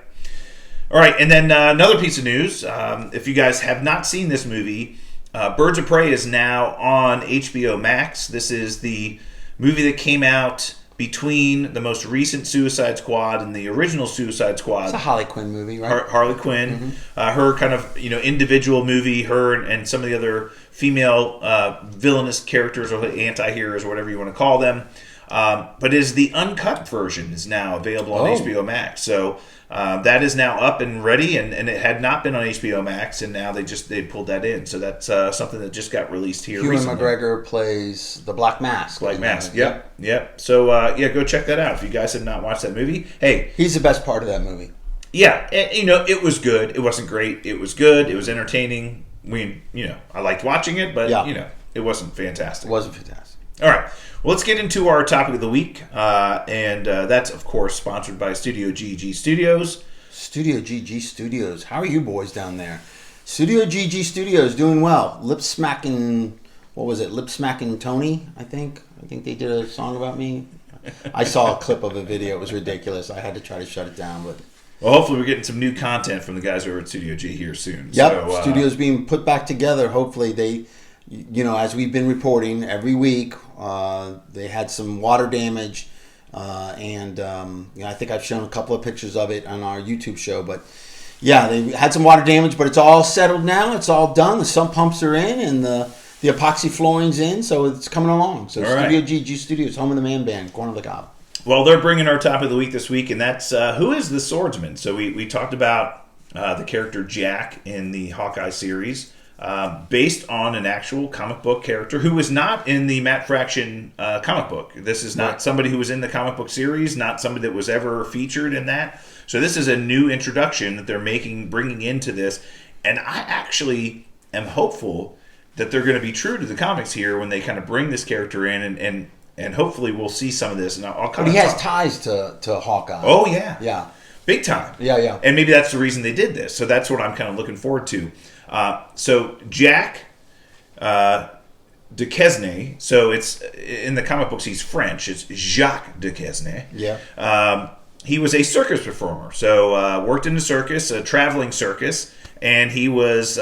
All right, and then another piece of news. If you guys have not seen this movie, Birds of Prey is now on HBO Max. This is the movie that came out between the most recent Suicide Squad and the original Suicide Squad. It's a Harley Quinn movie, right? Harley Quinn, her kind of individual movie, her and some of the other female villainous characters or anti-heroes or whatever you want to call them. But the uncut version is now available on HBO Max. So that is now up and ready, and it had not been on HBO Max, and now they pulled that in. So that's something that just got released here recently. McGregor plays the Black Mask. Black Mask, yep. So go check that out if you guys have not watched that movie. Hey, he's the best part of that movie. Yeah, it was good. It wasn't great. It was good. It was entertaining. I liked watching it, but it wasn't fantastic. It wasn't fantastic. All right. Well, let's get into our topic of the week, and that's, of course, sponsored by Studio GG Studios. Studio GG Studios. How are you boys down there? Studio GG Studios doing well. Lip smacking Tony, I think. I think they did a song about me. I saw a clip of a video. It was ridiculous. I had to try to shut it down, but... Well, hopefully we're getting some new content from the guys over at Studio G here soon. Yep, so, Studio's being put back together. Hopefully they... as we've been reporting every week, they had some water damage, and I think I've shown a couple of pictures of it on our YouTube show. But yeah, they had some water damage, but it's all settled now. It's all done. The sump pumps are in, and the epoxy flooring's in, so it's coming along. So all Studio GG Studios, home of the man band, corner of the cob. Well, they're bringing our top of the week this week, and that's who is the Swordsman? So we talked about the character Jack in the Hawkeye series. Based on an actual comic book character who was not in the Matt Fraction comic book. This is not somebody who was in the comic book series, not somebody that was ever featured in that. So this is a new introduction that they're bringing into this. And I actually am hopeful that they're going to be true to the comics here when they kind of bring this character in, and hopefully we'll see some of this. And he has ties to Hawkeye. Oh, yeah. Yeah. Big time. Yeah. And maybe that's the reason they did this. So that's what I'm kind of looking forward to. So Jack Duquesne. So it's in the comic books. He's French. It's Jacques Duquesne. Yeah. He was a circus performer. So worked in a circus, a traveling circus, and he was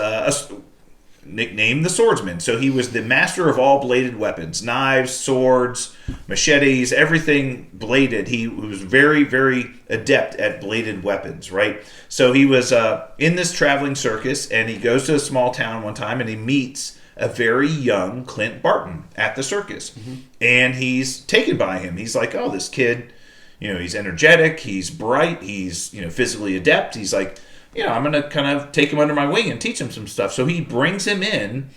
nicknamed the Swordsman. So he was the master of all bladed weapons: knives, swords, machetes, everything bladed. He was very, very adept at bladed weapons, right? So he was in this traveling circus, and he goes to a small town one time, and he meets a very young Clint Barton at the circus. Mm-hmm. And he's taken by him. He's like, oh, this kid, he's energetic, he's bright, he's, physically adept. He's like, I'm going to kind of take him under my wing and teach him some stuff. So he brings him in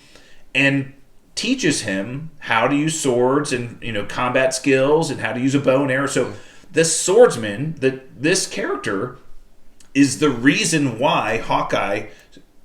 and teaches him how to use swords and, combat skills and how to use a bow and arrow. So this swordsman, this character is the reason why Hawkeye,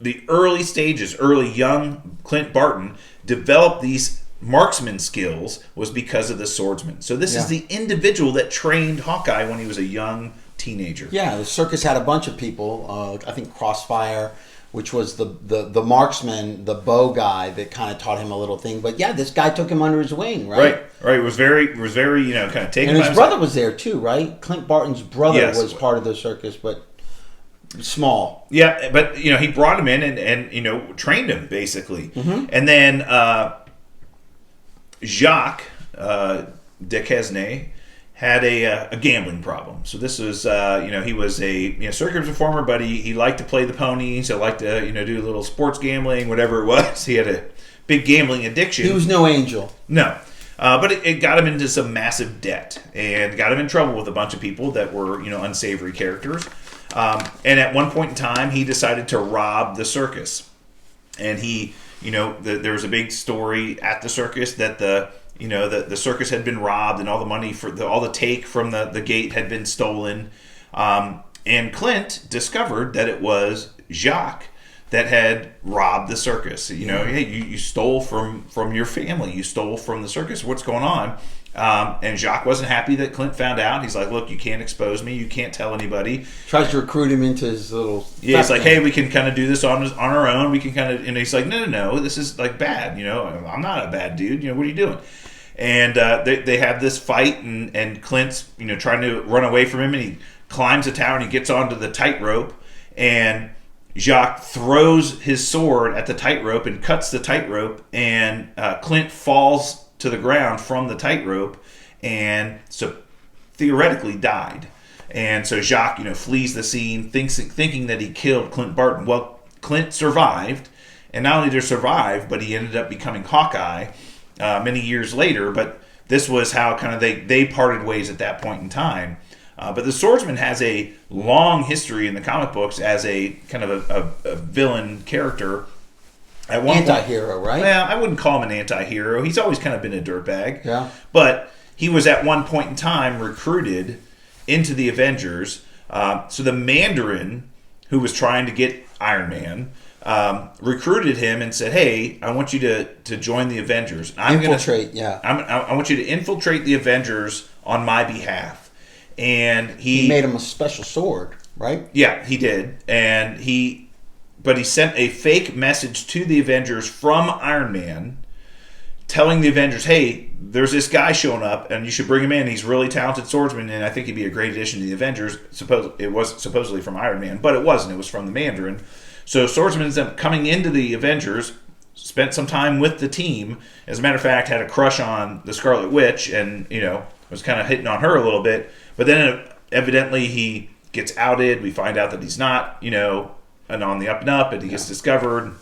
the early young Clint Barton, developed these marksman skills was because of the swordsman. So this is the individual that trained Hawkeye when he was a young teenager. Yeah, the circus had a bunch of people. I think Crossfire, which was the marksman, the bow guy that kind of taught him a little thing. But yeah, this guy took him under his wing, right? Right. It was very, kind of taken. And his brother was there too, right? Clint Barton's brother was part of the circus, but small. Yeah, but he brought him in and trained him basically. Mm-hmm. And then Jacques Duquesne had a gambling problem. So this was he was a circus performer, but he liked to play the ponies. He liked to do a little sports gambling, whatever it was. He had a big gambling addiction. He was no angel. No. But it got him into some massive debt and got him in trouble with a bunch of people that were unsavory characters. And at one point in time, he decided to rob the circus. And he, there was a big story at the circus that the circus had been robbed and all the money for all the take from the gate had been stolen. And Clint discovered that it was Jacques that had robbed the circus. Hey, you stole from your family. You stole from the circus. What's going on? And Jacques wasn't happy that Clint found out. He's like, look, you can't expose me. You can't tell anybody. Tries to recruit him into his little... Yeah, it's like, hey, we can kind of do this on our own. We can kind of... And he's like, no, this is like bad. I'm not a bad dude. What are you doing? And they have this fight, and Clint's, trying to run away from him, and he climbs a tower, and he gets onto the tightrope, and Jacques throws his sword at the tightrope and cuts the tightrope, and Clint falls to the ground from the tightrope, and so theoretically died. And so Jacques, flees the scene, thinking that he killed Clint Barton. Well, Clint survived, and not only did he survive, but he ended up becoming Hawkeye many years later. But this was how kind of they parted ways at that point in time. But the Swordsman has a long history in the comic books as a kind of a villain character. At one anti-hero, right? Well, I wouldn't call him an anti-hero. He's always kind of been a dirtbag. Yeah. But he was at one point in time recruited into the Avengers. So the Mandarin, who was trying to get Iron Man, recruited him and said, hey, I want you to join the Avengers. Infiltrate, I want you to infiltrate the Avengers on my behalf. And he made him a special sword, right? Yeah, he did. But he sent a fake message to the Avengers from Iron Man telling the Avengers, hey, there's this guy showing up and you should bring him in. He's a really talented swordsman and I think he'd be a great addition to the Avengers. It was supposedly from Iron Man, but it wasn't. It was from the Mandarin. So Swordsman ends up coming into the Avengers, spent some time with the team. As a matter of fact, had a crush on the Scarlet Witch and, was kind of hitting on her a little bit. But then evidently he gets outed. We find out that he's not, and on the up and up, and he gets discovered.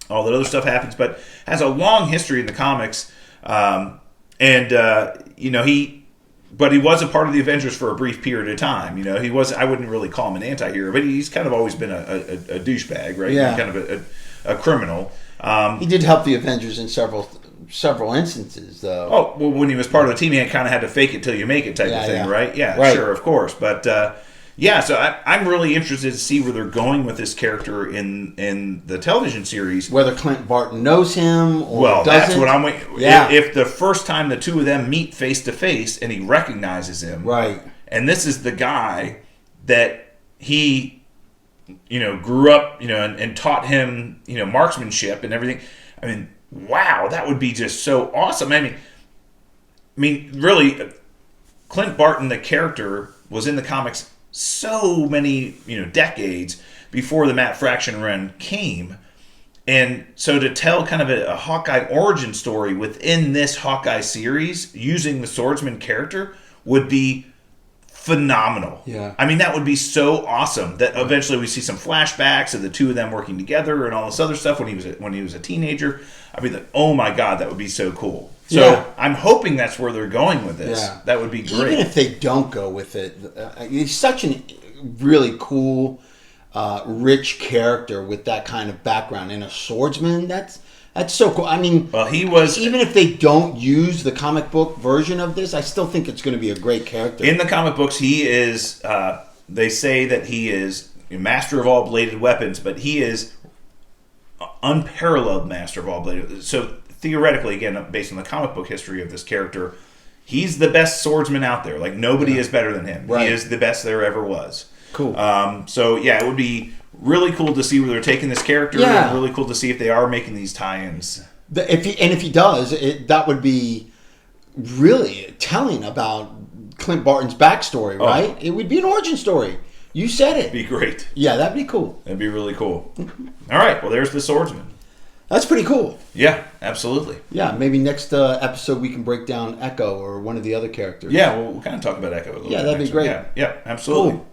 All that other stuff happens, but has a long history in the comics. But he was a part of the Avengers for a brief period of time. He was. I wouldn't really call him an anti-hero, but he's kind of always been a douchebag, right? Yeah. Kind of a criminal. He did help the Avengers in several instances, though. Oh, well, when he was part of the team, he kind of had to fake it till you make it type of thing, right? Yeah, right. Sure, of course. But so I'm really interested to see where they're going with this character in the television series. Whether Clint Barton knows him or doesn't. That's what I'm waiting. Yeah. If the first time the two of them meet face to face and he recognizes him, right? And this is the guy that he, grew up, and taught him, marksmanship and everything. I mean, wow, that would be just so awesome. I mean, really, Clint Barton, the character, was in the comics so many, decades before the Matt Fraction run came. And so to tell kind of a Hawkeye origin story within this Hawkeye series using the Swordsman character would be phenomenal. Yeah. I mean, that would be so awesome that eventually we see some flashbacks of the two of them working together and all this other stuff when he was a teenager. I mean, oh my God, that would be so cool. So Yeah. I'm hoping that's where they're going with this. Yeah. That would be great. Even if they don't go with it, he's such a really cool, rich character with that kind of background. And a swordsman, that's so cool. I mean, well, he was... Even if they don't use the comic book version of this, I still think it's going to be a great character. In the comic books, he is... they say that he is a master of all bladed weapons, but he is unparalleled master of all bladed... So theoretically, again, based on the comic book history of this character, he's the best swordsman out there. Like, nobody is better than him. Right. He is the best there ever was. Cool. So, yeah, it would be really cool to see where they're taking this character. Yeah. And really cool to see if they are making these tie-ins. If he does, that would be really telling about Clint Barton's backstory, right? It would be an origin story. You said it. It'd be great. Yeah, that'd be cool. That'd be really cool. All right, well, there's the swordsman. That's pretty cool. Yeah, absolutely. Yeah, maybe next episode we can break down Echo or one of the other characters. Yeah, we'll kind of talk about Echo a little bit. Yeah, that'd be great. Yeah, absolutely. Cool.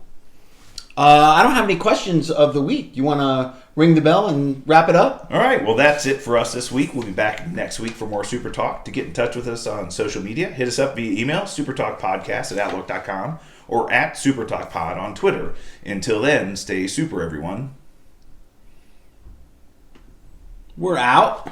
I don't have any questions of the week. You want to ring the bell and wrap it up? All right, well, that's it for us this week. We'll be back next week for more Super Talk. To get in touch with us on social media, hit us up via email, supertalkpodcast@outlook.com, or at supertalkpod on Twitter. Until then, stay super, everyone. We're out.